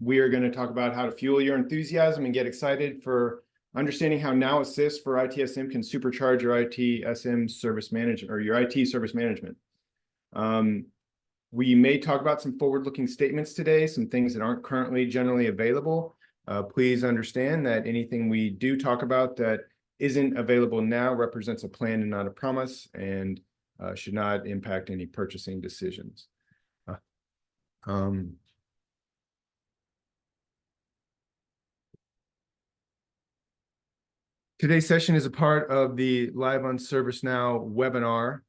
we are going to talk about how to fuel your enthusiasm and get excited for understanding how Now Assist for ITSM can supercharge your ITSM service management or your IT service management. We may talk about some forward-looking statements today, some things that aren't currently generally available. Please understand that anything we do talk about that isn't available now represents a plan and not a promise, and should not impact any purchasing decisions. Today's session is a part of the Live on ServiceNow webinar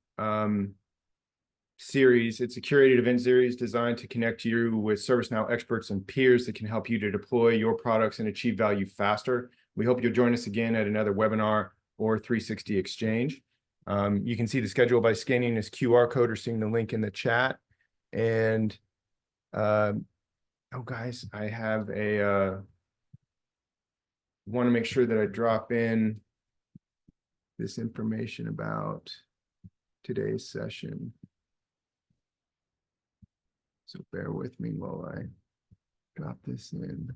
series. It's a curated event series designed to connect you with ServiceNow experts and peers that can help you to deploy your products and achieve value faster. We hope you'll join us again at another webinar or 360 Exchange. You can see the schedule by scanning this QR code or seeing the link in the chat. And oh, guys, I have a want to make sure that I drop in this information about today's session. So bear with me while I drop this in.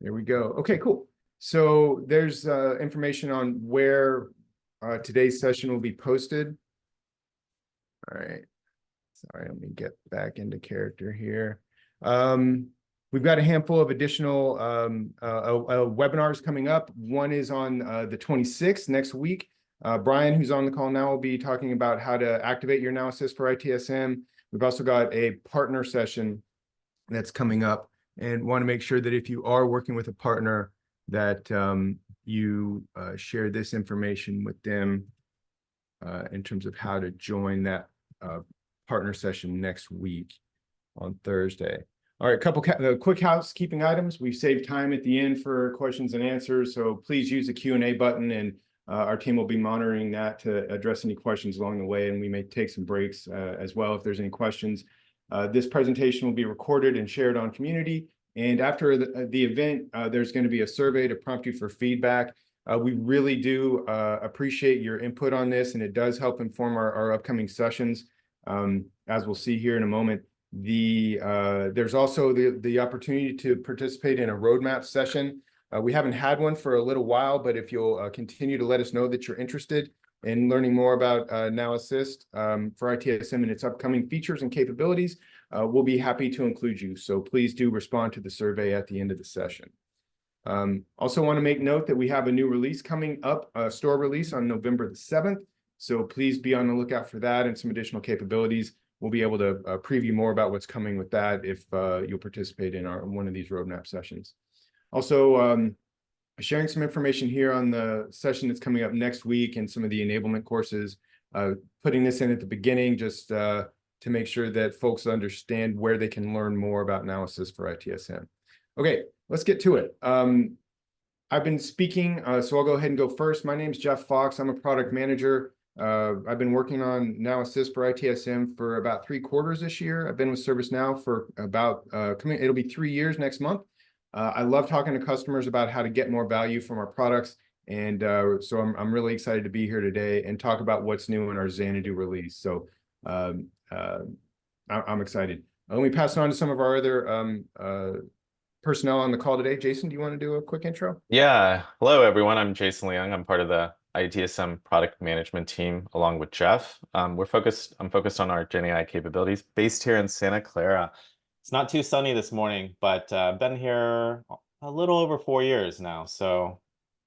There we go. Okay, cool. So there's information on where today's session will be posted. All right. Sorry, let me get back into character here. We've got a handful of additional webinars coming up. One is on the 26th next week. Brian, who's on the call now, will be talking about how to activate your Now Assist for ITSM. We've also got a partner session that's coming up, and want to make sure that if you are working with a partner that you share this information with them in terms of how to join that partner session next week on Thursday. All right, a couple quick housekeeping items. We've saved time at the end for questions and answers, so please use the Q&A button, and our team will be monitoring that to address any questions along the way, and we may take some breaks as well if there's any questions. This presentation will be recorded and shared on Community, and after the event, there's going to be a survey to prompt you for feedback. We really do appreciate your input on this, and it does help inform our upcoming sessions. As we'll see here in a moment, there's also the opportunity to participate in a roadmap session. We haven't had one for a little while, but if you'll continue to let us know that you're interested in learning more about Now Assist for ITSM and its upcoming features and capabilities, we'll be happy to include you. So please do respond to the survey at the end of the session. Also want to make note that we have a new release coming up, a store release on November the 7th. So please be on the lookout for that and some additional capabilities. We'll be able to preview more about what's coming with that if you'll participate in one of these roadmap sessions. Also, sharing some information here on the session that's coming up next week and some of the enablement courses, putting this in at the beginning just to make sure that folks understand where they can learn more about Now Assist for ITSM. Okay, let's get to it. I've been speaking, so I'll go ahead and go first. My name's Jeff Fox. I'm a product manager. I've been working on Now Assist for ITSM for about 3 quarters this year. I've been with ServiceNow for about, it'll be 3 years next month. I love talking to customers about how to get more value from our products. And so I'm really excited to be here today and talk about what's new in our Xanadu release. So I'm excited. Let me pass it on to some of our other personnel on the call today. Jason, do you want to do a quick intro? Yeah. Hello, everyone. I'm Jason Leung. I'm part of the ITSM product management team along with Jeff. I'm focused on our GenAI capabilities based here in Santa Clara. It's not too sunny this morning, but I've been here a little over 4 years now. So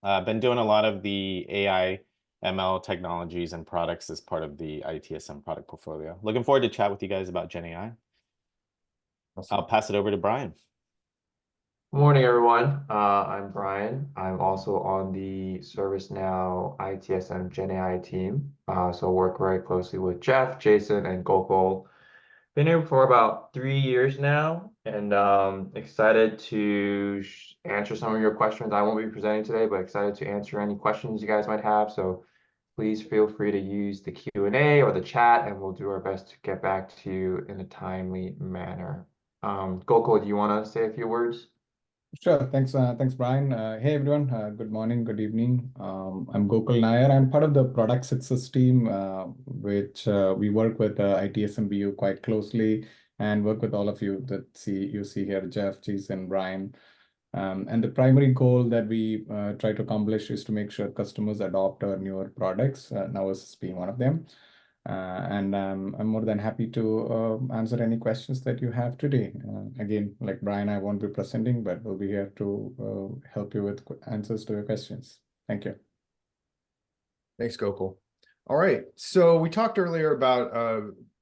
I've been doing a lot of the AI, ML technologies and products as part of the ITSM product portfolio. Looking forward to chat with you guys about GenAI. Awesome. I'll pass it over to Brian. Good morning, everyone. I'm Brian. I'm also on the ServiceNow ITSM GenAI team. So work very closely with Jeff, Jason, and Gokul. Been here for about 3 years now, and excited to answer some of your questions. I won't be presenting today, but excited to answer any questions you guys might have. So please feel free to use the Q&A or the chat, and we'll do our best to get back to you in a timely manner. Gokul, do you want to say a few words? Sure. Thanks, Brian. Hey, everyone. Good morning, good evening. I'm Gokul Nair. I'm part of the product success team, which we work with ITSM BU quite closely and work with all of you that you see here, Jeff, Jason, Brian. And the primary goal that we try to accomplish is to make sure customers adopt our newer products, Now being one of them. And I'm more than happy to answer any questions that you have today. Again, like Brian, I won't be presenting, but we'll be here to help you with answers to your questions. Thank you. Thanks, Gokul. All right, so we talked earlier about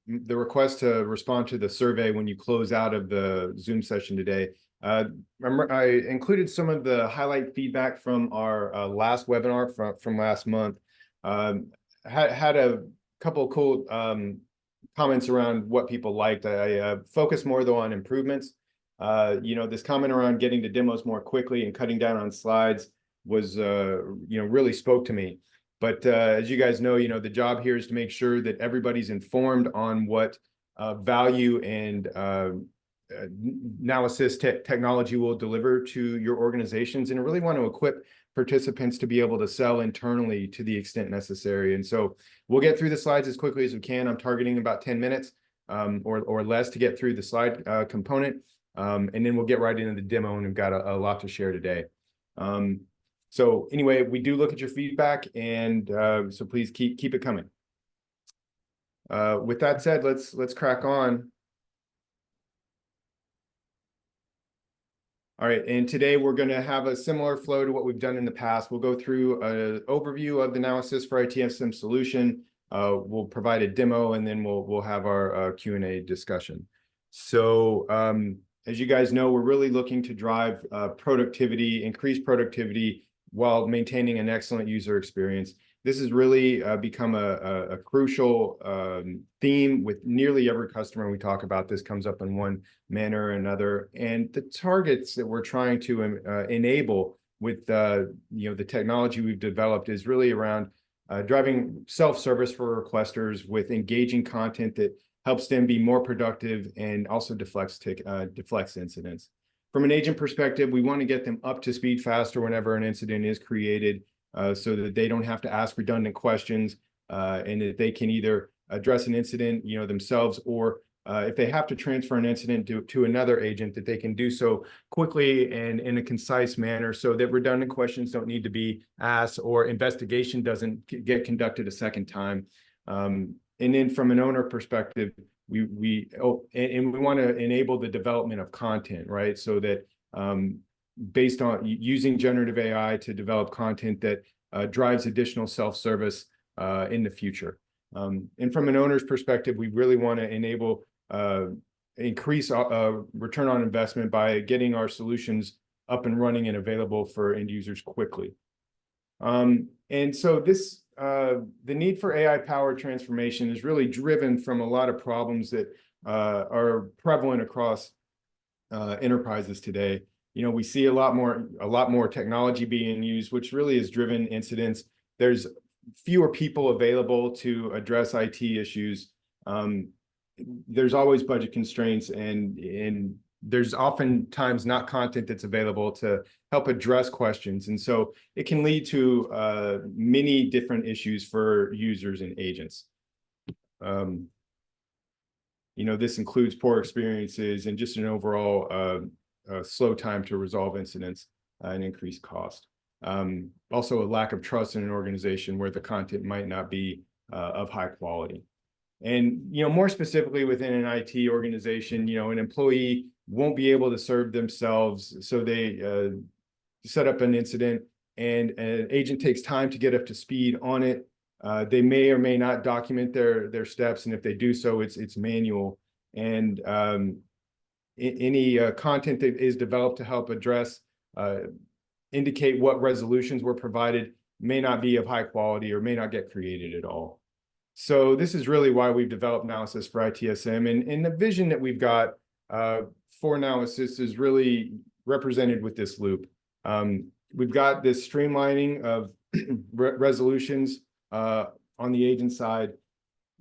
the request to respond to the survey when you close out of the Zoom session today. Remember, I included some of the highlight feedback from our last webinar from last month. Had a couple of cool comments around what people liked. I focused more though on improvements. This comment around getting to demos more quickly and cutting down on slides was really spoke to me. But as you guys know, the job here is to make sure that everybody's informed on what value and Now Assist technology will deliver to your organizations, and I really want to equip participants to be able to sell internally to the extent necessary. And so we'll get through the slides as quickly as we can. I'm targeting about 10 minutes or less to get through the slide component. And then we'll get right into the demo, and we've got a lot to share today. So anyway, we do look at your feedback, and so please keep it coming. With that said, let's crack on. All right, and today we're going to have a similar flow to what we've done in the past. We'll go through an overview of the Now Assist for ITSM solution. We'll provide a demo, and then we'll have our Q&A discussion. So as you guys know, we're really looking to drive productivity, increase productivity, while maintaining an excellent user experience. This has really become a crucial theme with nearly every customer we talk about. This comes up in one manner or another. And the targets that we're trying to enable with the technology we've developed is really around driving self-service for requesters with engaging content that helps them be more productive and also deflects incidents. From an agent perspective, we want to get them up to speed faster whenever an incident is created, so that they don't have to ask redundant questions, and that they can either address an incident themselves, or if they have to transfer an incident to another agent, that they can do so quickly and in a concise manner, so that redundant questions don't need to be asked, or investigation doesn't get conducted a second time. And then from an owner perspective, we want to enable the development of content, right? So that based on using generative AI to develop content that drives additional self-service in the future. And from an owner's perspective, we really want to enable increase return on investment by getting our solutions up and running and available for end users quickly. And so this the need for AI-powered transformation is really driven from a lot of problems that are prevalent across enterprises today. We see a lot more technology being used, which really has driven incidents. There's fewer people available to address IT issues. There's always budget constraints, and there's oftentimes not content that's available to help address questions. And so it can lead to many different issues for users and agents. This includes poor experiences and just an overall slow time to resolve incidents and increased cost. Also a lack of trust in an organization where the content might not be of high quality. And more specifically within an IT organization, an employee won't be able to serve themselves, so they set up an incident, and an agent takes time to get up to speed on it. They may or may not document their steps, and if they do so, it's manual. And any content that is developed to help address, indicate what resolutions were provided may not be of high quality or may not get created at all. So this is really why we've developed Now Assist for ITSM. And the vision that we've got for Now Assist is really represented with this loop. We've got this streamlining of resolutions on the agent side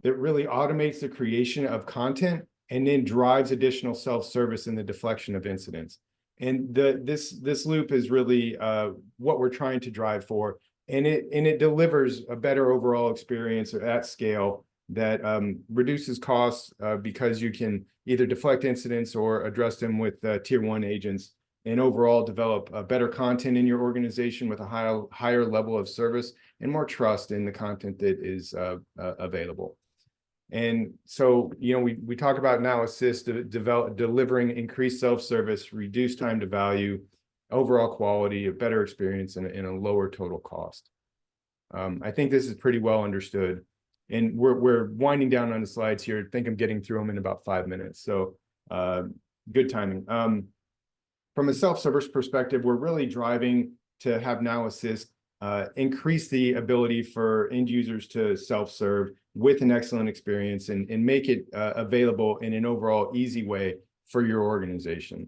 that really automates the creation of content and then drives additional self-service in the deflection of incidents. And this loop is really what we're trying to drive for. And it delivers a better overall experience at scale that reduces costs because you can either deflect incidents or address them with tier 1 agents, and overall develop better content in your organization with a higher level of service and more trust in the content that is available. And so, we talk about Now Assist delivering increased self-service, reduced time to value, overall quality, a better experience, and a lower total cost. I think this is pretty well understood. And we're winding down on the slides here. I think I'm getting through them in about 5 minutes. So good timing. From a self-service perspective, we're really driving to have Now Assist increase the ability for end users to self-serve with an excellent experience and make it available in an overall easy way for your organization.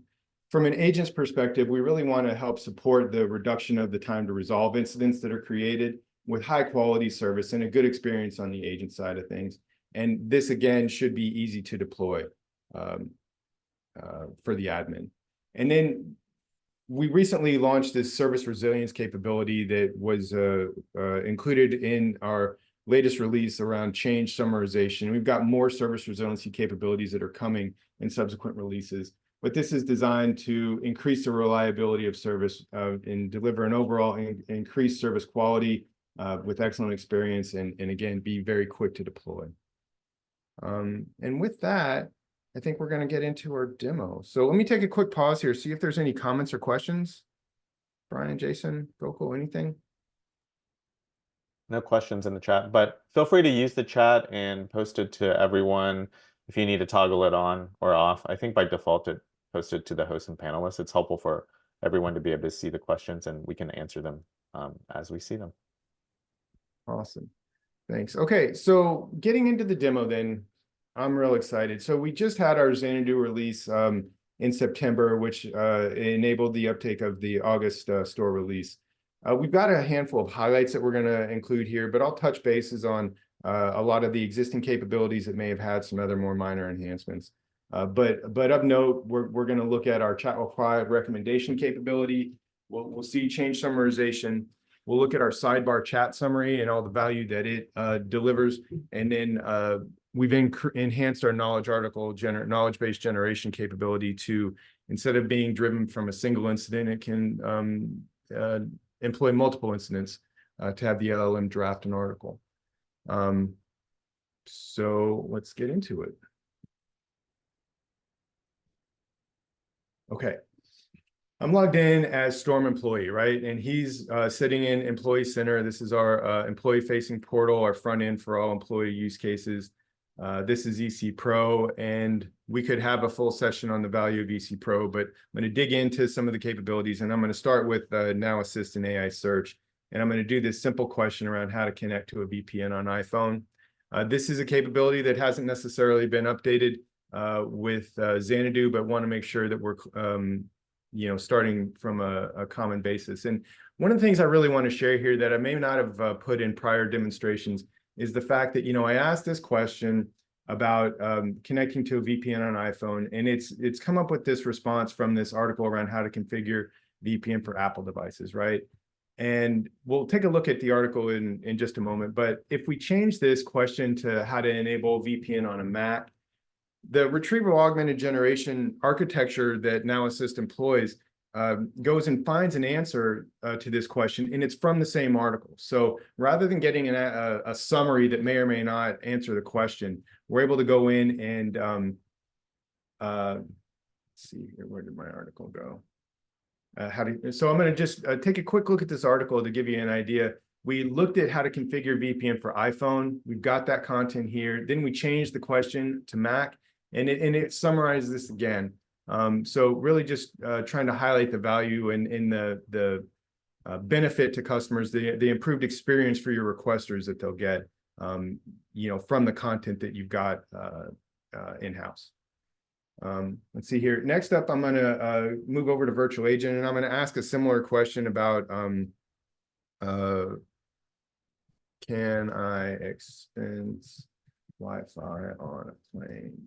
From an agent's perspective, we really want to help support the reduction of the time to resolve incidents that are created with high quality service and a good experience on the agent side of things. And this, again, should be easy to deploy for the admin. And then we recently launched this service resilience capability that was included in our latest release around change summarization. We've got more service resiliency capabilities that are coming in subsequent releases, but this is designed to increase the reliability of service and deliver an overall increased service quality with excellent experience, and again, be very quick to deploy. And with that, I think we're going to get into our demo. So let me take a quick pause here, see if there's any comments or questions. Brian, Jason, Gokul, anything? No questions in the chat, but feel free to use the chat and post it to everyone if you need to toggle it on or off. I think by default it posted to the host and panelists. It's helpful for everyone to be able to see the questions, and we can answer them as we see them. Awesome. Thanks. Okay, so getting into the demo then, I'm real excited. So we just had our Xanadu release in September, which enabled the uptake of the August store release. We've got a handful of highlights that we're going to include here, but I'll touch bases on a lot of the existing capabilities that may have had some other more minor enhancements. But of note, we're going to look at our chat reply recommendation capability. We'll see change summarization. We'll look at our sidebar chat summary and all the value that it delivers. And then we've enhanced our knowledge-based generation capability to, instead of being driven from a single incident, it can employ multiple incidents to have the LLM draft an article. So let's get into it. Okay. I'm logged in as Storm employee, right? And he's sitting in Employee Center. This is our employee-facing portal, our front end for all employee use cases. This is EC Pro, and we could have a full session on the value of EC Pro, but I'm going to dig into some of the capabilities, and I'm going to start with Now Assist and AI Search. And I'm going to do this simple question around how to connect to a VPN on iPhone. This is a capability that hasn't necessarily been updated with Xanadu, but want to make sure that we're starting from a common basis. And one of the things I really want to share here that I may not have put in prior demonstrations is the fact that, I asked this question about connecting to a VPN on iPhone, and it's come up with this response from this article around how to configure VPN for Apple devices, right? And we'll take a look at the article in just a moment. But if we change this question to how to enable VPN on a Mac, the retrieval augmented generation architecture that Now Assist employs goes and finds an answer to this question, and it's from the same article. So rather than getting a summary that may or may not answer the question, we're able to go in and let's see here, where did my article go? So I'm going to just take a quick look at this article to give you an idea. We looked at how to configure VPN for iPhone. We've got that content here. Then we changed the question to Mac, and it summarizes this again. So really just trying to highlight the value and the benefit to customers, the improved experience for your requesters that they'll get, from the content that you've got in-house. Let's see here. Next up, I'm going to move over to Virtual Agent, and I'm going to ask a similar question about can I expense Wi-Fi on a plane?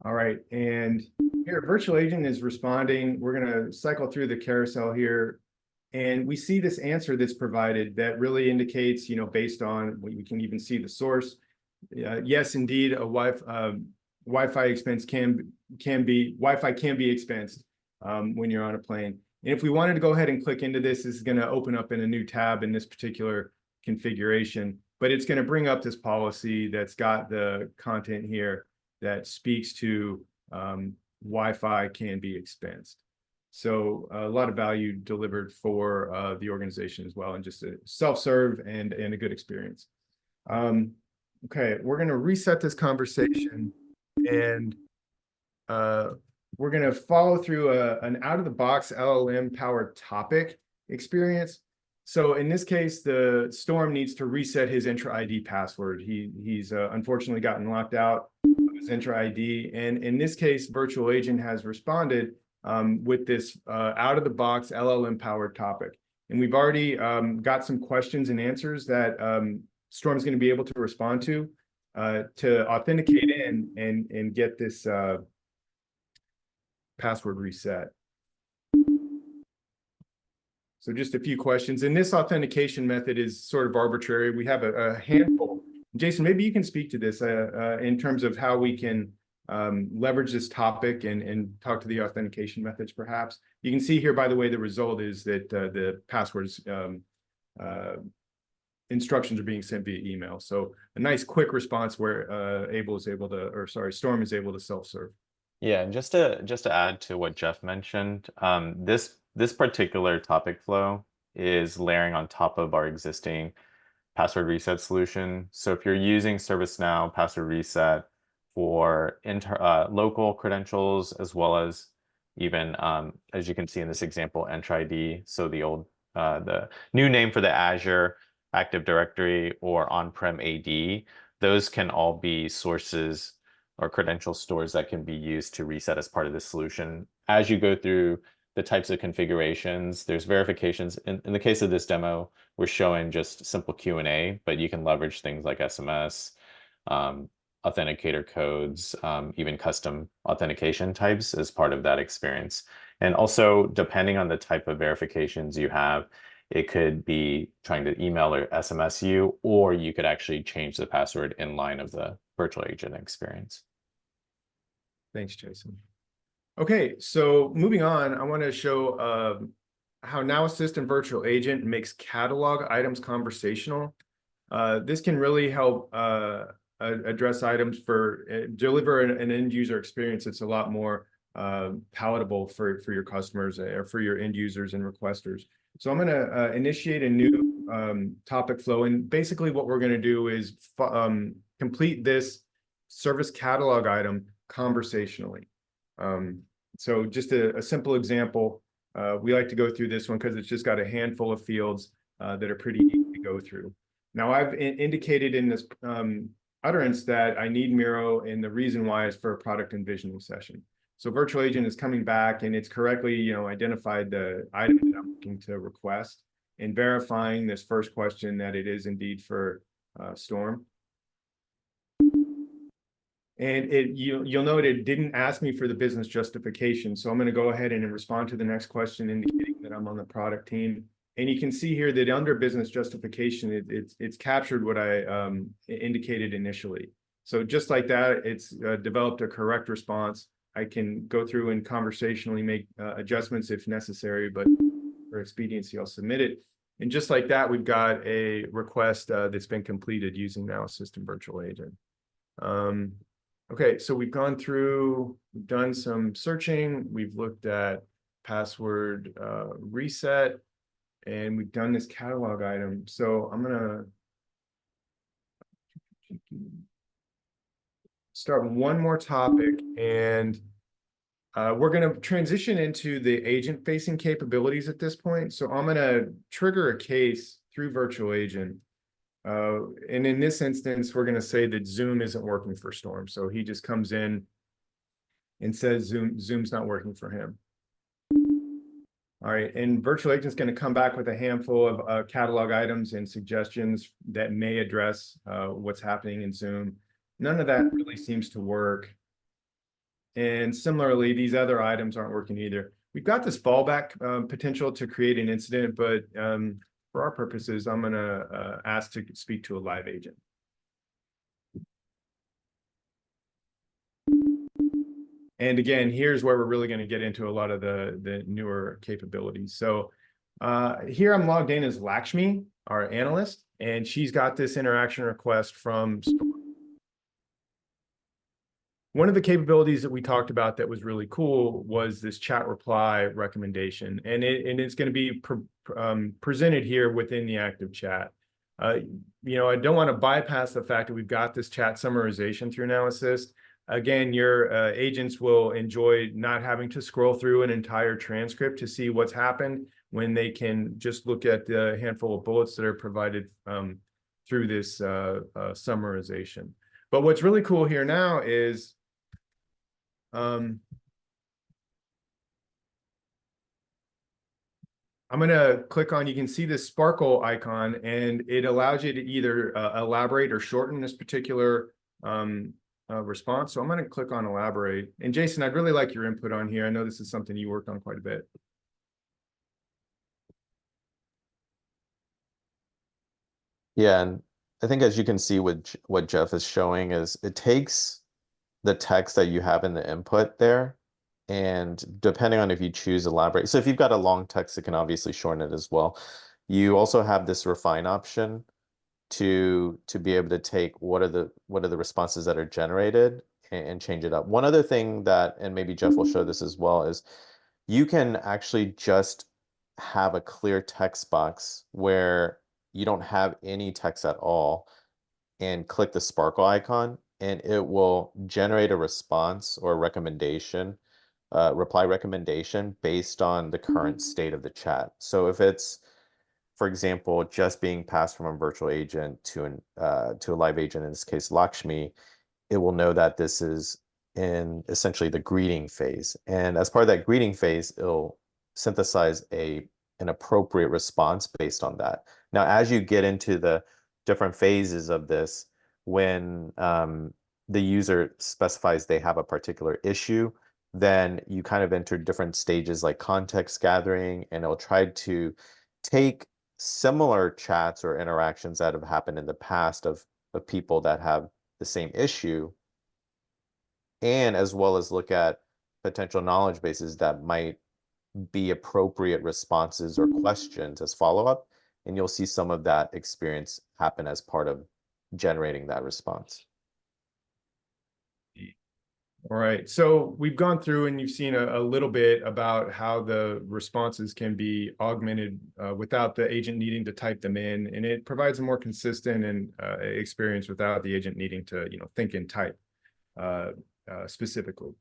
All right, and here virtual agent is responding. We're going to cycle through the carousel here, and we see this answer that's provided that really indicates, based on what you can even see the source. Yes, indeed, a Wi-Fi expense Wi-Fi can be expensed when you're on a plane. And if we wanted to go ahead and click into this, this is going to open up in a new tab in this particular configuration, but it's going to bring up this policy that's got the content here that speaks to Wi-Fi can be expensed. So a lot of value delivered for the organization as well, and just a self-serve and a good experience. Okay, we're going to reset this conversation, and we're going to follow through an out-of-the-box LLM-powered topic experience. So in this case, the Storm needs to reset his Entra ID password. He's unfortunately gotten locked out of his Entra ID. And in this case, Virtual Agent has responded with this out-of-the-box LLM-powered topic. And we've already got some questions and answers that Storm is going to be able to respond to authenticate in and get this password reset. So just a few questions. And this authentication method is sort of arbitrary. We have a handful. Jason, maybe you can speak to this in terms of how we can leverage this topic and talk to the authentication methods, perhaps. You can see here, by the way, the result is that the passwords instructions are being sent via email. So a nice quick response where Storm is able to self-serve. Yeah, and just to add to what Jeff mentioned, this particular topic flow is layering on top of our existing password reset solution. So if you're using ServiceNow password reset for local credentials, as well as even, as you can see in this example, Entra ID, so the new name for the Azure Active Directory or on-prem AD, those can all be sources or credential stores that can be used to reset as part of the solution. As you go through the types of configurations, there's verifications. In the case of this demo, we're showing just simple Q&A, but you can leverage things like SMS, authenticator codes, even custom authentication types as part of that experience. And also, depending on the type of verifications you have, it could be trying to email or SMS you, or you could actually change the password in line of the virtual agent experience. Thanks, Jason. Okay, so moving on, I want to show how Now Assist and Virtual Agent makes catalog items conversational. This can really help address items deliver an end user experience that's a lot more palatable for your customers or for your end users and requesters. So I'm going to initiate a new topic flow, and basically what we're going to do is complete this service catalog item conversationally. So just a simple example, we like to go through this one because it's just got a handful of fields that are pretty easy to go through. Now I've indicated in this utterance that I need Miro, and the reason why is for a product envisioning session. So Virtual Agent is coming back and it's correctly identified the item that I'm looking to request and verifying this first question that it is indeed for Storm. And you'll note it didn't ask me for the business justification. So I'm going to go ahead and respond to the next question, indicating that I'm on the product team. And you can see here that under business justification, it's captured what I indicated initially. So just like that, it's developed a correct response. I can go through and conversationally make adjustments if necessary, but for expediency, I'll submit it. And just like that, we've got a request that's been completed using Now Assist and Virtual Agent. Okay, so we've gone through, we've done some searching, we've looked at password reset, and we've done this catalog item. So I'm gonna start one more topic, and we're gonna transition into the agent-facing capabilities at this point. So I'm gonna trigger a case through Virtual Agent. And in this instance, we're going to say that Zoom isn't working for Storm. So he just comes in and says Zoom's not working for him. All right, and Virtual Agent is going to come back with a handful of catalog items and suggestions that may address what's happening in Zoom. None of that really seems to work. And similarly, these other items aren't working either. We've got this fallback potential to create an incident, but for our purposes, I'm going to ask to speak to a live agent. And again, here's where we're really going to get into a lot of the newer capabilities. So here I'm logged in as Lakshmi, our analyst, and she's got this interaction request from Storm. One of the capabilities that we talked about that was really cool was this chat reply recommendation, and it's going to be presented here within the active chat. You know, I don't want to bypass the fact that we've got this chat summarization through Now Assist. Again, your agents will enjoy not having to scroll through an entire transcript to see what's happened when they can just look at the handful of bullets that are provided through this summarization. But what's really cool here now is I'm going to click on, you can see this sparkle icon, and it allows you to either elaborate or shorten this particular response. So I'm going to click on elaborate. And Jason, I'd really like your input on here. I know this is something you worked on quite a bit. Yeah, and I think as you can see what Jeff is showing is it takes the text that you have in the input there, and depending on if you choose elaborate. So if you've got a long text, it can obviously shorten it as well. You also have this refine option to be able to take what are the responses that are generated and change it up. One other thing that, and maybe Jeff will show this as well, is you can actually just have a clear text box where you don't have any text at all and click the sparkle icon, and it will generate a response or a recommendation, reply recommendation based on the current state of the chat. So if it's, for example, just being passed from a virtual agent to a live agent, in this case Lakshmi, it will know that this is in essentially the greeting phase. And as part of that greeting phase, it'll synthesize an appropriate response based on that. Now, as you get into the different phases of this, when the user specifies they have a particular issue, then you kind of enter different stages like context gathering, and it'll try to take similar chats or interactions that have happened in the past of people that have the same issue, and as well as look at potential knowledge bases that might be appropriate responses or questions as follow-up, and you'll see some of that experience happen as part of generating that response. All right, so we've gone through and you've seen a little bit about how the responses can be augmented without the agent needing to type them in, and it provides a more consistent and experience without the agent needing to, you know, think and type specifically.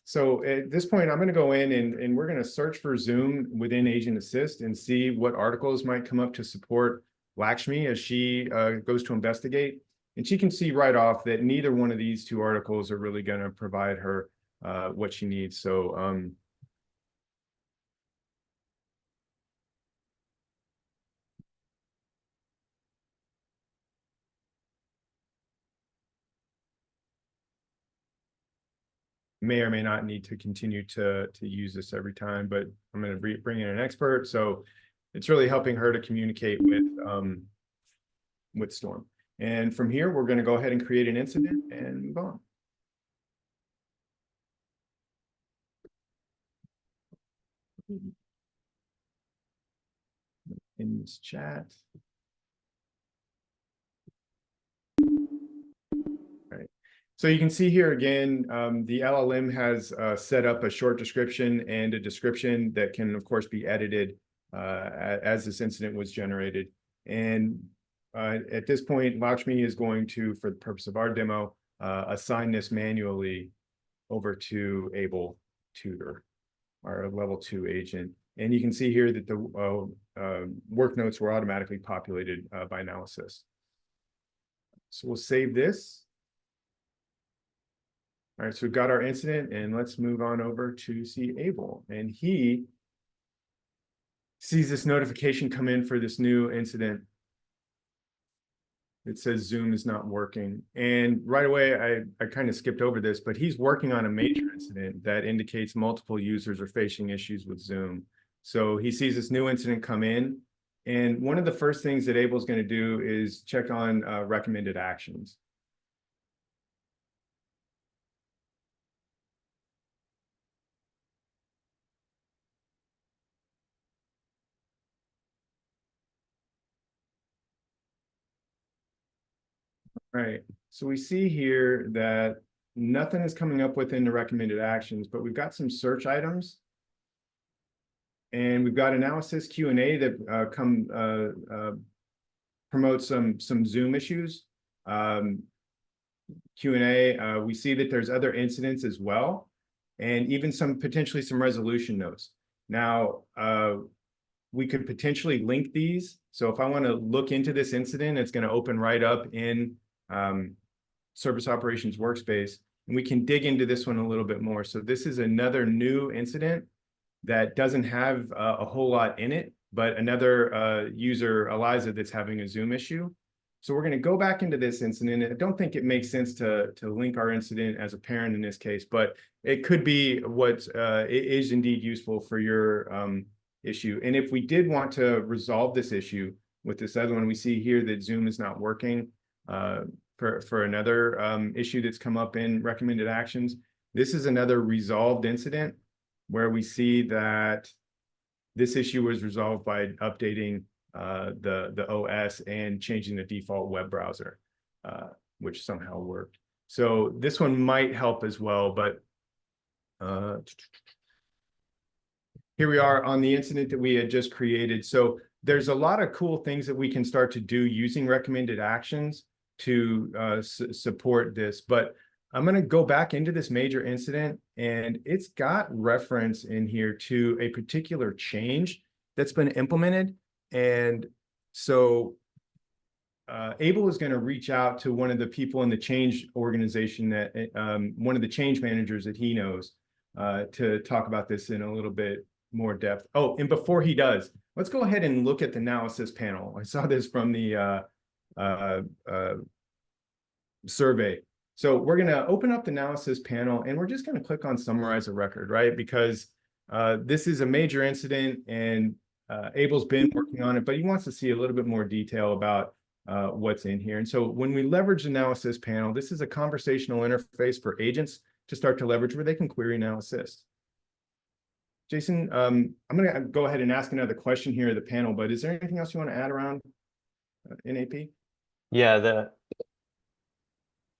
So at this point, I'm going to go in and we're going to search for Zoom within Agent Assist and see what articles might come up to support Lakshmi as she goes to investigate. And she can see right off that neither one of these two articles are really going to provide her what she needs. So may or may not need to continue to use this every time, but I'm going to bring in an expert. So it's really helping her to communicate with Storm. And from here, we're going to go ahead and create an incident and move on. In this chat. Right. So you can see here again, the LLM has set up a short description and a description that can, of course, be edited as this incident was generated. And at this point, Lakshmi is going to, for the purpose of our demo, assign this manually over to Able Tutor, our level 2 agent. And you can see here that the work notes were automatically populated by Now Assist. So we'll save this. All right, so we've got our incident, and let's move on over to see Able. And he sees this notification come in for this new incident. it says Zoom is not working. And right away, I kind of skipped over this, but he's working on a major incident that indicates multiple users are facing issues with Zoom. So he sees this new incident come in. And one of the first things that Abel's going to do is check on recommended actions. Right. So we see here that nothing is coming up within the recommended actions, but we've got some search items. And we've got analysis Q&A that promotes some Zoom issues. Q&A, we see that there's other incidents as well, and even potentially some resolution notes. Now, we could potentially link these. So if I want to look into this incident, it's going to open right up in Service Operations Workspace, and we can dig into this one a little bit more. So this is another new incident that doesn't have a whole lot in it, but another user, Eliza, that's having a Zoom issue. So we're going to go back into this incident. I don't think it makes sense to link our incident as a parent in this case, but it could be what is indeed useful for your issue. And if we did want to resolve this issue with this other one, we see here that Zoom is not working for another issue that's come up in recommended actions. This is another resolved incident where we see that this issue was resolved by updating the OS and changing the default web browser, which somehow worked. So this one might help as well, but here we are on the incident that we had just created. So there's a lot of cool things that we can start to do using recommended actions to support this, but I'm going to go back into this major incident, and it's got reference in here to a particular change that's been implemented. And so Abel is going to reach out to one of the people in the change organization that one of the change managers that he knows to talk about this in a little bit more depth. Oh, and before he does, let's go ahead and look at the analysis panel. I saw this from the survey. So we're going to open up the analysis panel, and we're just going to click on summarize a record, right? Because this is a major incident, and Abel's been working on it, but he wants to see a little bit more detail about what's in here. And so when we leverage the analysis panel, this is a conversational interface for agents to start to leverage where they can query now assist. Jason, I'm going to go ahead and ask another question here of the panel, but is there anything else you want to add around NAP? Yeah,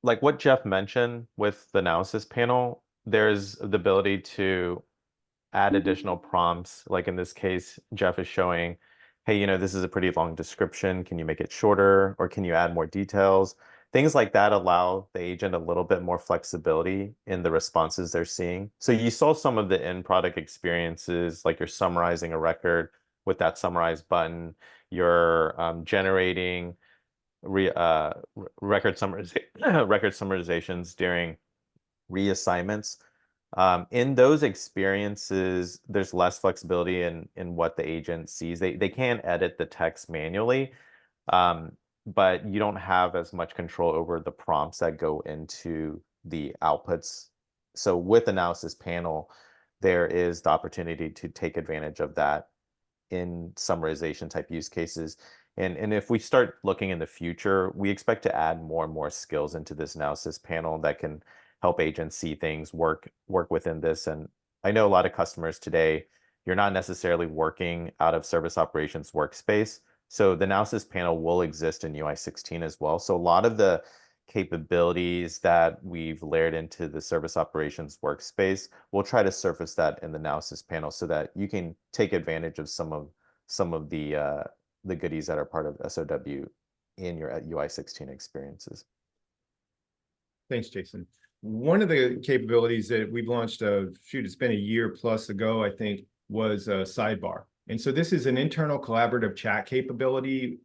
like what Jeff mentioned with the analysis panel, there's the ability to add additional prompts. Like in this case, Jeff is showing, hey, this is a pretty long description. Can you make it shorter, or can you add more details? Things like that allow the agent a little bit more flexibility in the responses they're seeing. So you saw some of the end product experiences, like you're summarizing a record with that summarize button, you're generating record summarizations during reassignments. In those experiences, there's less flexibility in what the agent sees. They can edit the text manually, but you don't have as much control over the prompts that go into the outputs. So with analysis panel, there is the opportunity to take advantage of that in summarization type use cases. And if we start looking in the future, we expect to add more and more skills into this analysis panel that can help agents see things work within this. And I know a lot of customers today, you're not necessarily working out of Service Operations Workspace. So the analysis panel will exist in UI 16 as well. So a lot of the capabilities that we've layered into the Service Operations Workspace, we'll try to surface that in the analysis panel so that you can take advantage of some of the goodies that are part of SOW in your UI 16 experiences. Thanks, Jason. One of the capabilities that we've launched, it's been a year plus ago, I think, was a sidebar. And so this is an internal collaborative chat capability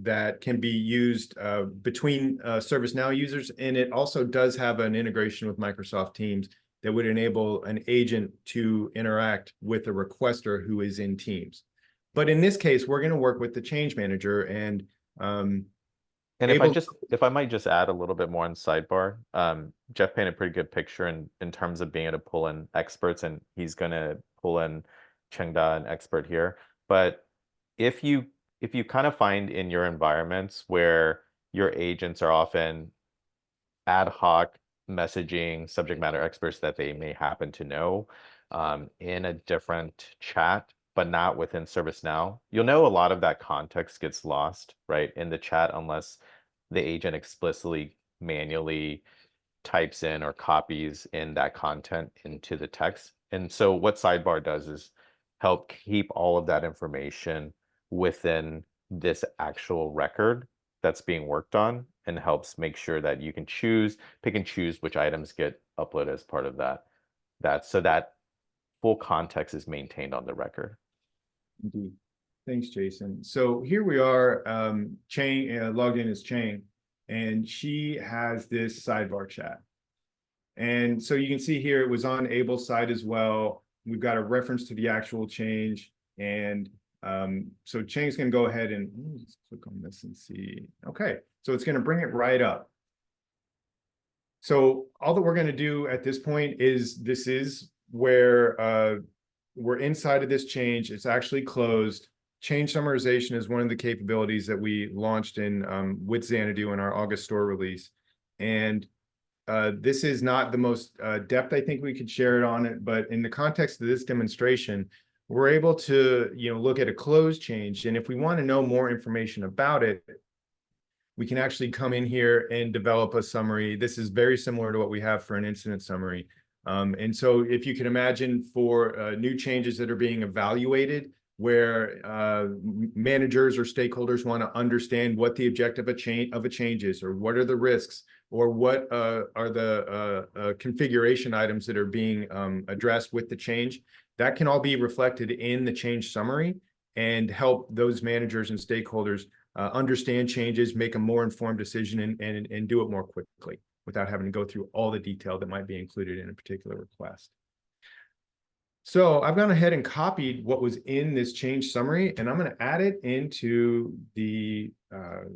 that can be used between ServiceNow users. And it also does have an integration with Microsoft Teams that would enable an agent to interact with a requester who is in Teams. But in this case, we're going to work with the change manager, and And able- if I might just add a little bit more on sidebar, Jeff painted a pretty good picture in terms of being able to pull in experts, and he's going to pull in Chengda, an expert here. But if you kind of find in your environments where your agents are often ad hoc messaging subject matter experts that they may happen to know in a different chat, but not within ServiceNow, you'll know a lot of that context gets lost, right, in the chat unless the agent explicitly manually types in or copies in that content into the text. And so what sidebar does is help keep all of that information within this actual record that's being worked on, and helps make sure that you can pick and choose which items get uploaded as part of that so that full context is maintained on the record. Indeed. Thanks, Jason. So here we are, Chang logged in as Chang, and she has this sidebar chat. And so you can see here, it was on Abel's side as well. We've got a reference to the actual change. And so Chang's going to go ahead and let's click on this and see. Okay, so it's going to bring it right up. So all that we're going to do at this point is this is where we're inside of this change. It's actually closed. Change summarization is one of the capabilities that we launched in with Xanadu in our August store release. And this is not the most depth I think we could share it on it, but in the context of this demonstration, we're able to look at a closed change. And if we want to know more information about it, we can actually come in here and develop a summary. This is very similar to what we have for an incident summary. And so if you can imagine for new changes that are being evaluated, where managers or stakeholders want to understand what the objective of a change is, or what are the risks, or what are the configuration items that are being addressed with the change, that can all be reflected in the change summary and help those managers and stakeholders understand changes, make a more informed decision, and do it more quickly without having to go through all the detail that might be included in a particular request. So I've gone ahead and copied what was in this change summary, and I'm going to add it into the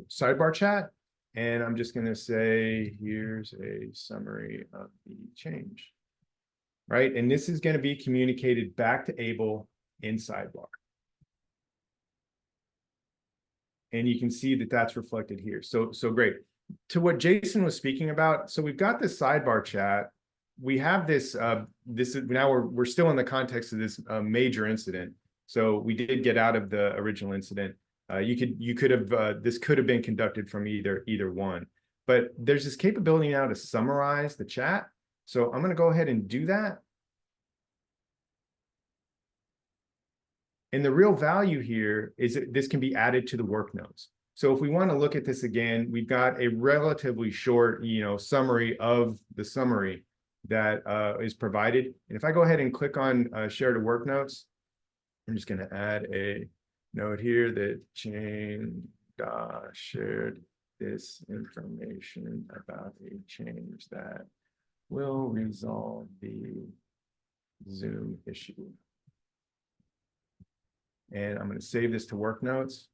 sidebar chat. And I'm just going to say, here's a summary of the change, right? And this is going to be communicated back to Abel in sidebar. And you can see that that's reflected here. So great. To what Jason was speaking about, so we've got this sidebar chat. We have this, now we're still in the context of this major incident. So we did get out of the original incident. You could have, this could have been conducted from either one, but there's this capability now to summarize the chat. So I'm going to go ahead and do that. And the real value here is that this can be added to the work notes. So if we want to look at this again, we've got a relatively short, summary of the summary that is provided. And if I go ahead and click on share to work notes, I'm just going to add a note here that Chang shared this information about a change that will resolve the Zoom issue. And I'm going to save this to work notes.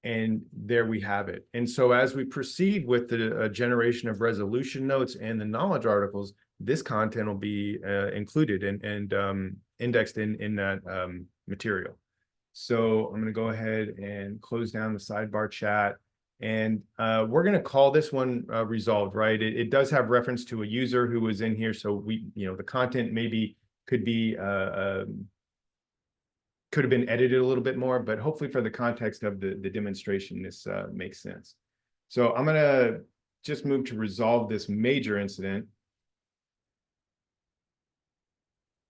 And there we have it. And so as we proceed with the generation of resolution notes and the knowledge articles, this content will be included and indexed in that material. So I'm going to go ahead and close down the sidebar chat. And we're going to call this one resolved, right? It does have reference to a user who was in here. So the content maybe could have been edited a little bit more, but hopefully for the context of the demonstration, this makes sense. So I'm going to just move to resolve this major incident.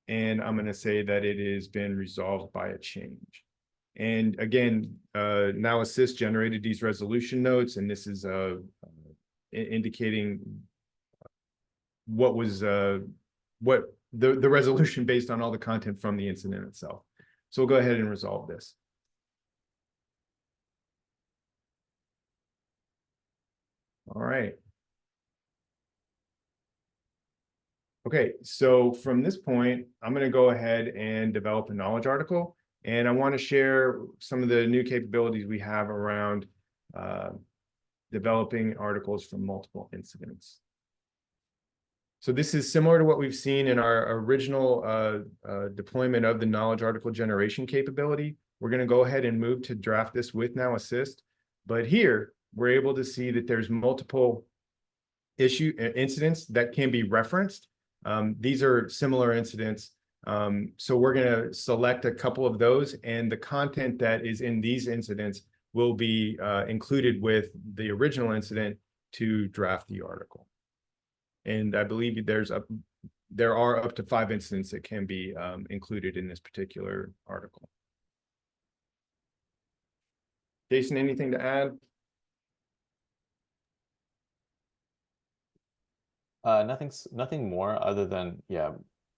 And I'm going to say that it has been resolved by a change. And again, Now Assist generated these resolution notes, and this is indicating what was the resolution based on all the content from the incident itself. So we'll go ahead and resolve this. All right. Okay, so from this point, I'm going to go ahead and develop a knowledge article. And I want to share some of the new capabilities we have around developing articles from multiple incidents. So this is similar to what we've seen in our original deployment of the knowledge article generation capability. We're going to go ahead and move to draft this with Now Assist. But here, we're able to see that there's multiple incidents that can be referenced. These are similar incidents. So we're going to select a couple of those, and the content that is in these incidents will be included with the original incident to draft the article. And I believe there are up to 5 incidents that can be included in this particular article. Jason, anything to add? Nothing more other than, yeah,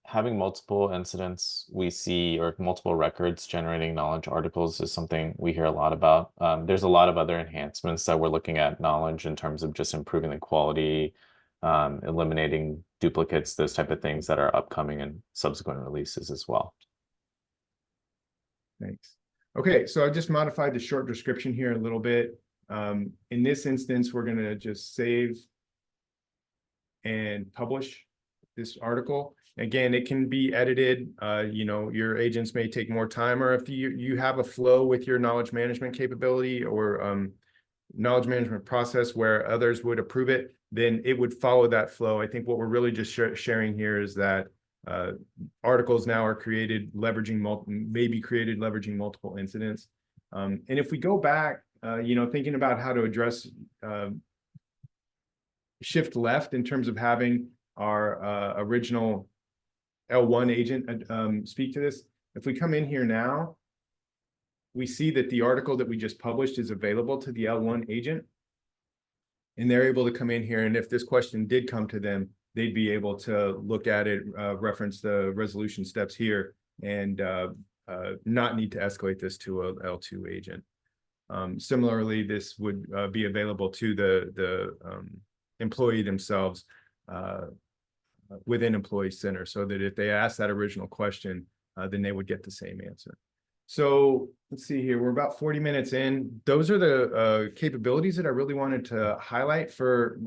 having multiple incidents we see, or multiple records generating knowledge articles, is something we hear a lot about. There's a lot of other enhancements that we're looking at knowledge in terms of just improving the quality, eliminating duplicates, those type of things that are upcoming in subsequent releases as well. Thanks. Okay, so I just modified the short description here a little bit. In this instance, we're going to just save and publish this article. Again, it can be edited. You know, your agents may take more time, or if you have a flow with your knowledge management capability or knowledge management process where others would approve it, then it would follow that flow. I think what we're really just sharing here is that articles now are created leveraging multiple incidents. And if we go back, you know, thinking about how to address shift left in terms of having our original L1 agent speak to this. If we come in here now, we see that the article that we just published is available to the L1 agent. And they're able to come in here, and if this question did come to them, they'd be able to look at it, reference the resolution steps here, and not need to escalate this to a L2 agent. Similarly, this would be available to the employee themselves within Employee Center, so that if they ask that original question, then they would get the same answer. So let's see here, we're about 40 minutes in. Those are the capabilities that I really wanted to highlight for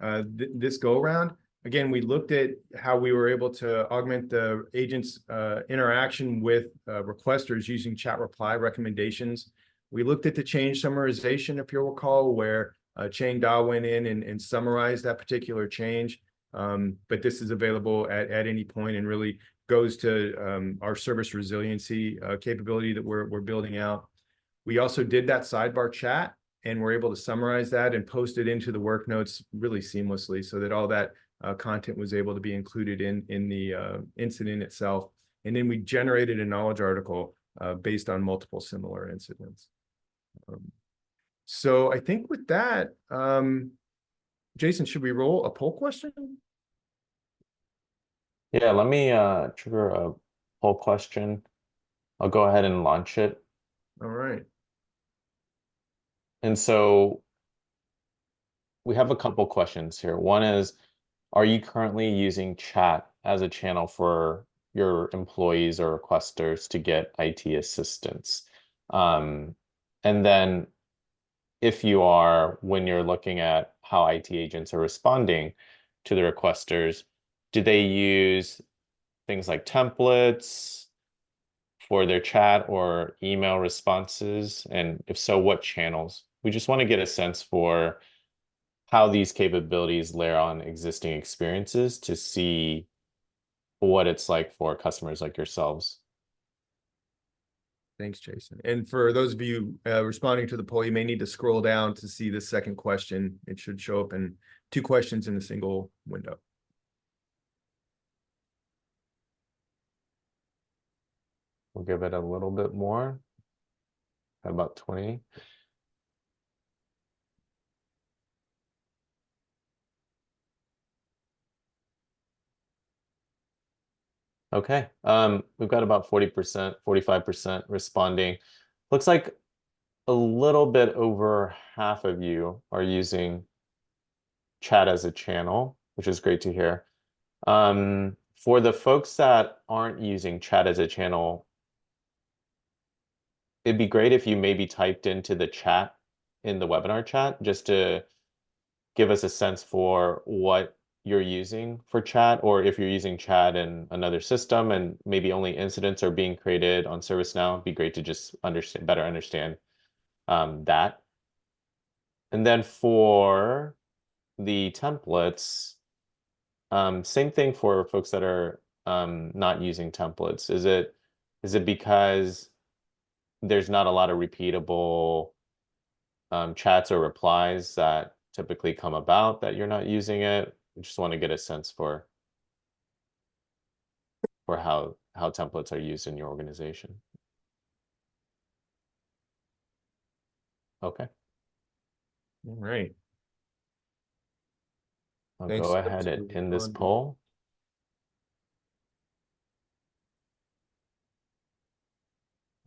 this go around. Again, we looked at how we were able to augment the agent's interaction with requesters using chat reply recommendations. We looked at the change summarization, if you'll recall, where Chang Da went in and summarized that particular change. But this is available at any point and really goes to our service resiliency capability that we're building out. We also did that sidebar chat, and we're able to summarize that and post it into the work notes really seamlessly, so that all that content was able to be included in the incident itself. And then we generated a knowledge article based on multiple similar incidents. So I think with that, Jason, should we roll a poll question? Yeah, let me trigger a poll question. I'll go ahead and launch it. All right. And so we have a couple questions here. One is, are you currently using chat as a channel for your employees or requesters to get IT assistance? And then if you are, when you're looking at how IT agents are responding to the requesters, do they use things like templates for their chat or email responses? And if so, what channels? We just want to get a sense for how these capabilities layer on existing experiences to see what it's like for customers like yourselves. Thanks, Jason. And for those of you responding to the poll, you may need to scroll down to see the second question. It should show up in 2 questions in a single window. We'll give it a little bit more, about 20. Okay, we've got about 40%, 45% responding. Looks like a little bit over half of you are using chat as a channel, which is great to hear. For the folks that aren't using chat as a channel, it'd be great if you maybe typed into the chat in the webinar chat just to give us a sense for what you're using for chat, or if you're using chat in another system and maybe only incidents are being created on ServiceNow. It'd be great to just better understand that. And then for the templates, same thing for folks that are not using templates. Is it because there's not a lot of repeatable chats or replies that typically come about that you're not using it? We just want to get a sense for how templates are used in your organization. Okay. All right. I'll Thanks. go ahead and end this poll.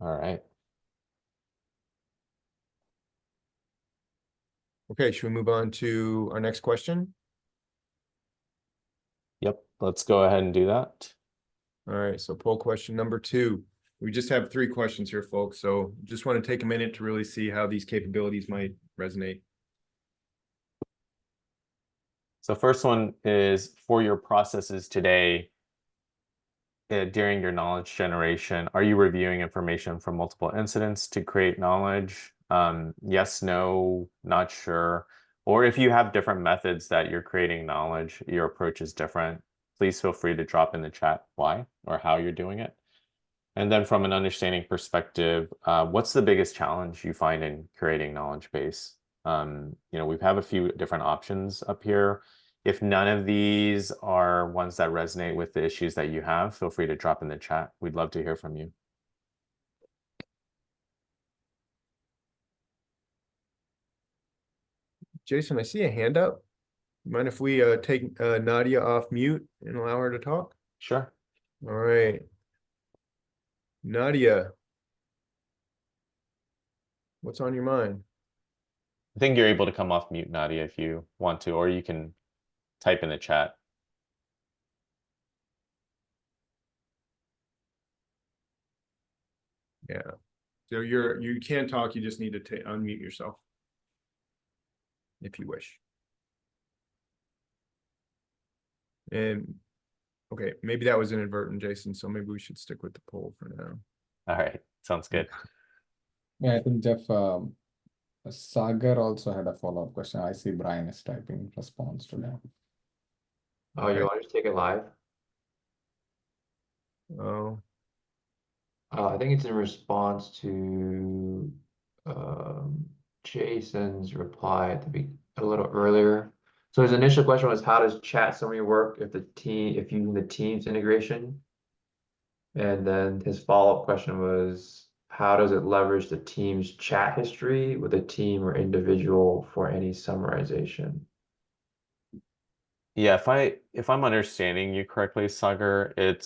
All right. Okay, should we move on to our next question? Yep, let's go ahead and do that. All right, so poll question number 2. We just have 3 questions here, folks, so just want to take a minute to really see how these capabilities might resonate. So first one is, for your processes today, during your knowledge generation, are you reviewing information from multiple incidents to create knowledge? Yes, no, not sure. Or if you have different methods that you're creating knowledge, your approach is different, please feel free to drop in the chat why or how you're doing it. And then from an understanding perspective, what's the biggest challenge you find in creating knowledge base? We have a few different options up here. If none of these are ones that resonate with the issues that you have, feel free to drop in the chat. We'd love to hear from you. Jason, I see a hand up. Mind if we take Nadia off mute and allow her to talk? Sure. All right. Nadia, what's on your mind? I think you're able to come off mute, Nadia, if you want to, or you can type in the chat. Yeah. So you can talk, you just need to unmute yourself if you wish. And okay, maybe that was inadvertent, Jason, so maybe we should stick with the poll for now. All right, sounds good. Yeah, I think Jeff, Sagar also had a follow-up question. I see Brian is typing response to that. Oh, you want to just take it live? Oh, I think it's in response to Jason's reply to be a little earlier. So his initial question was, how does chat summary work if using the Teams integration? And then his follow-up question was, how does it leverage the Teams chat history with a team or individual for any summarization? Yeah, if I'm understanding you correctly, Sagar, it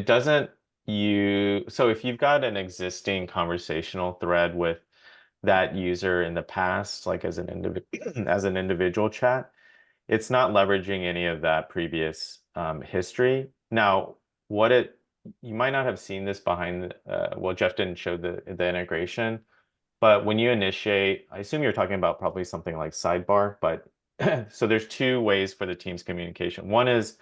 doesn't so if you've got an existing conversational thread with that user in the past, like as an individual chat, it's not leveraging any of that previous history. Now, you might not have seen this behind well, Jeff didn't show the integration, but when you initiate, I assume you're talking about probably something like sidebar, but so there's 2 ways for the Teams communication. One is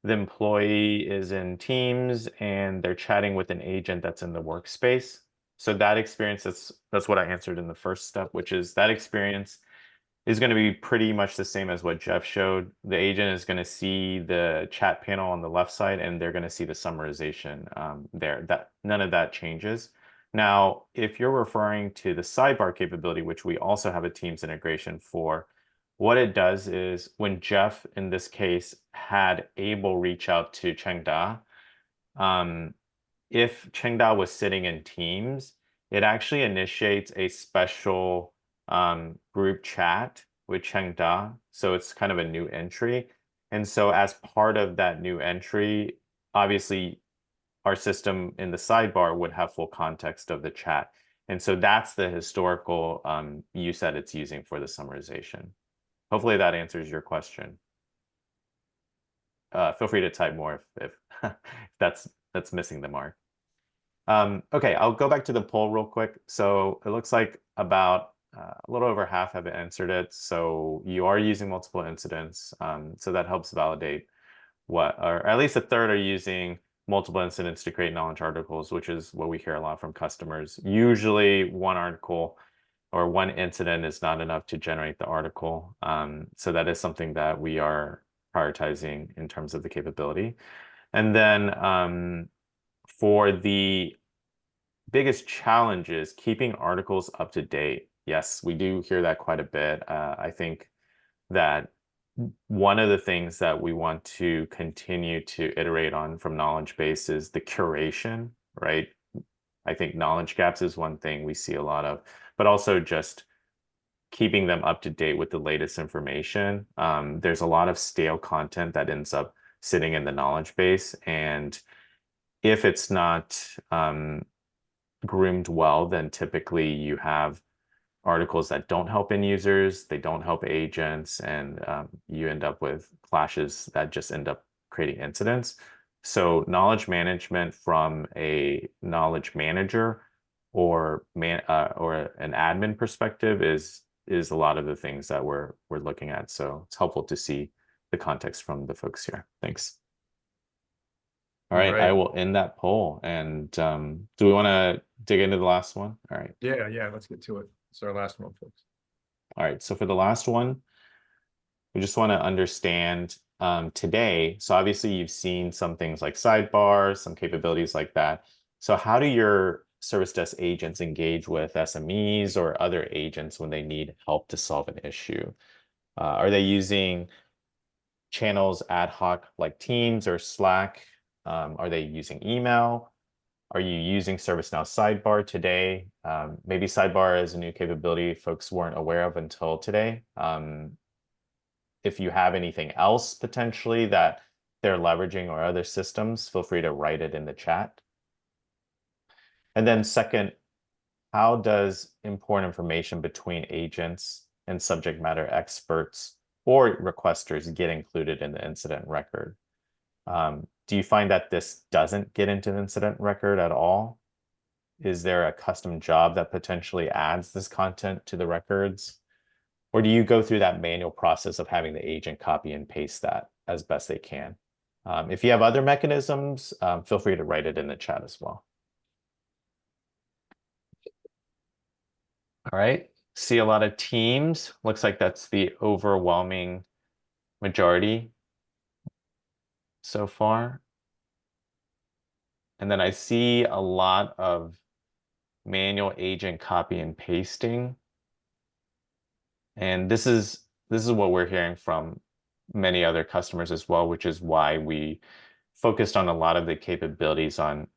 the employee is in Teams and they're chatting with an agent that's in the workspace. So that experience, that's what I answered in the first step, which is that experience is going to be pretty much the same as what Jeff showed. The agent is going to see the chat panel on the left side, and they're going to see the summarization there. None of that changes. Now, if you're referring to the sidebar capability, which we also have a Teams integration for, what it does is when Jeff, in this case, had Abel reach out to Chengda, if Chengda was sitting in Teams, it actually initiates a special group chat with Chengda. So it's kind of a new entry. And so as part of that new entry, obviously our system in the sidebar would have full context of the chat. And so that's the historical use that it's using for the summarization. Hopefully that answers your question. Feel free to type more if that's missing the mark. Okay, I'll go back to the poll real quick. So it looks like about a little over half have answered it. So you are using multiple incidents. So that helps validate or at least a third are using multiple incidents to create knowledge articles, which is what we hear a lot from customers. Usually one article or one incident is not enough to generate the article. So that is something that we are prioritizing in terms of the capability. And then for the biggest challenge is keeping articles up to date. Yes, we do hear that quite a bit. I think that one of the things that we want to continue to iterate on from knowledge base is the curation, right? I think knowledge gaps is one thing we see a lot of, but also just keeping them up to date with the latest information. There's a lot of stale content that ends up sitting in the knowledge base, and if it's not groomed well, then typically you have articles that don't help end users, they don't help agents, and you end up with clashes that just end up creating incidents. So knowledge management from a knowledge manager or an admin perspective is a lot of the things that we're looking at. So it's helpful to see the context from the folks here. Thanks. All right, I will end that poll. And do we want to dig into the last one? All right. Yeah, let's get to it. It's our last one, folks. All right, so for the last one, we just want to understand today. So obviously you've seen some things like sidebars, some capabilities like that. So how do your service desk agents engage with SMEs or other agents when they need help to solve an issue? Are they using channels ad hoc like Teams or Slack? Are they using email? Are you using ServiceNow Sidebar today? Maybe Sidebar is a new capability folks weren't aware of until today. If you have anything else potentially that they're leveraging or other systems, feel free to write it in the chat. And then second, how does important information between agents and subject matter experts or requesters get included in the incident record? Do you find that this doesn't get into the incident record at all? Is there a custom job that potentially adds this content to the records? Or do you go through that manual process of having the agent copy and paste that as best they can? If you have other mechanisms, feel free to write it in the chat as well. All right, see a lot of teams. Looks like that's the overwhelming majority so far. And then I see a lot of manual agent copy and pasting. And this is what we're hearing from many other customers as well, which is why we focused on a lot of the capabilities on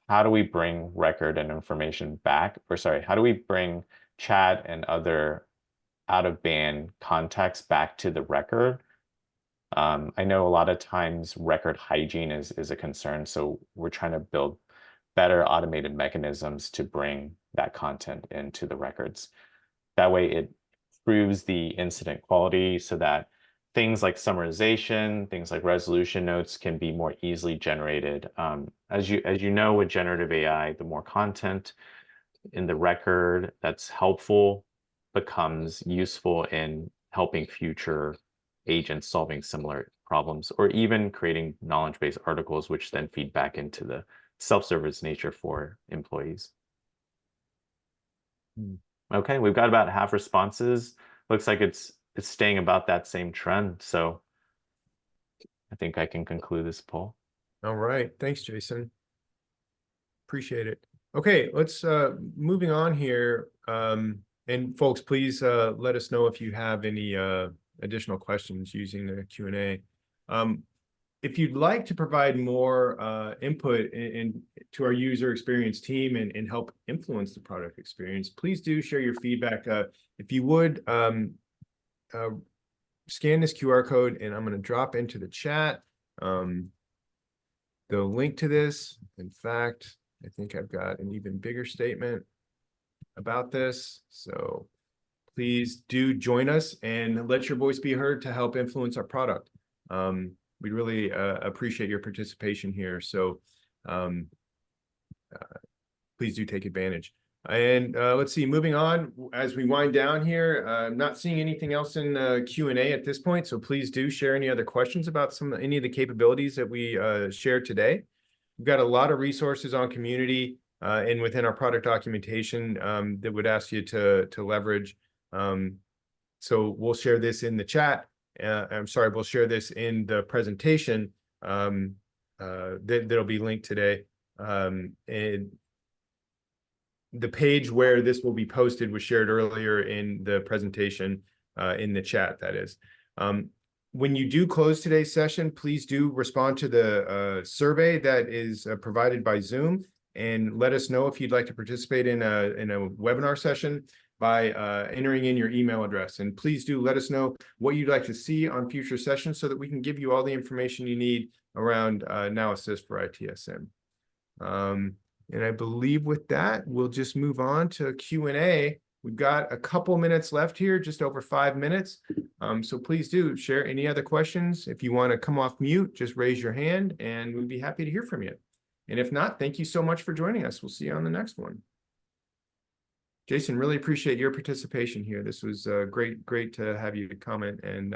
how do we bring record and information back, or sorry, how do we bring chat and other out-of-band contacts back to the record? I know a lot of times record hygiene is a concern, so we're trying to build better automated mechanisms to bring that content into the records. That way it improves the incident quality so that things like summarization, things like resolution notes can be more easily generated. As you know, with generative AI, the more content in the record that's helpful becomes useful in helping future agents solving similar problems, or even creating knowledge-based articles, which then feed back into the self-service nature for employees. Okay, we've got about half responses. Looks like it's staying about that same trend. So I think I can conclude this poll. All right, thanks, Jason. Appreciate it. Okay, let's moving on here. And folks, please let us know if you have any additional questions using the Q&A. If you'd like to provide more input to our user experience team and help influence the product experience, please do share your feedback. If you would, scan this QR code, and I'm going to drop into the chat the link to this. In fact, I think I've got an even bigger statement about this. So please do join us and let your voice be heard to help influence our product. We really appreciate your participation here. So please do take advantage. And let's see, moving on, as we wind down here, I'm not seeing anything else in Q&A at this point, so please do share any other questions about any of the capabilities that we shared today. We've got a lot of resources on community and within our product documentation that would ask you to leverage. So we'll share this in the chat. I'm sorry, we'll share this in the presentation that'll be linked today. And the page where this will be posted was shared earlier in the presentation in the chat, that is. When you do close today's session, please do respond to the survey that is provided by Zoom and let us know if you'd like to participate in a webinar session by entering in your email address. And please do let us know what you'd like to see on future sessions so that we can give you all the information you need around Now Assist for ITSM. And I believe with that, we'll just move on to Q&A. We've got a couple minutes left here, just over 5 minutes. So please do share any other questions. If you want to come off mute, just raise your hand and we'd be happy to hear from you. And if not, thank you so much for joining us. We'll see you on the next one. Jason, really appreciate your participation here. This was great to have you comment and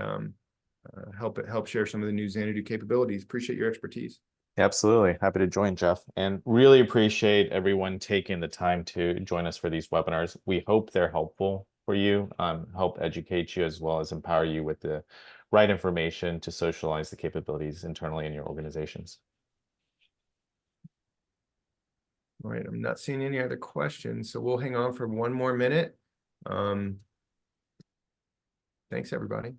help share some of the new Xanadu capabilities. Appreciate your expertise. Absolutely. Happy to join, Jeff, and really appreciate everyone taking the time to join us for these webinars. We hope they're helpful for you, help educate you as well as empower you with the right information to socialize the capabilities internally in your organizations. All right, I'm not seeing any other questions, so we'll hang on for one more minute. Thanks, everybody.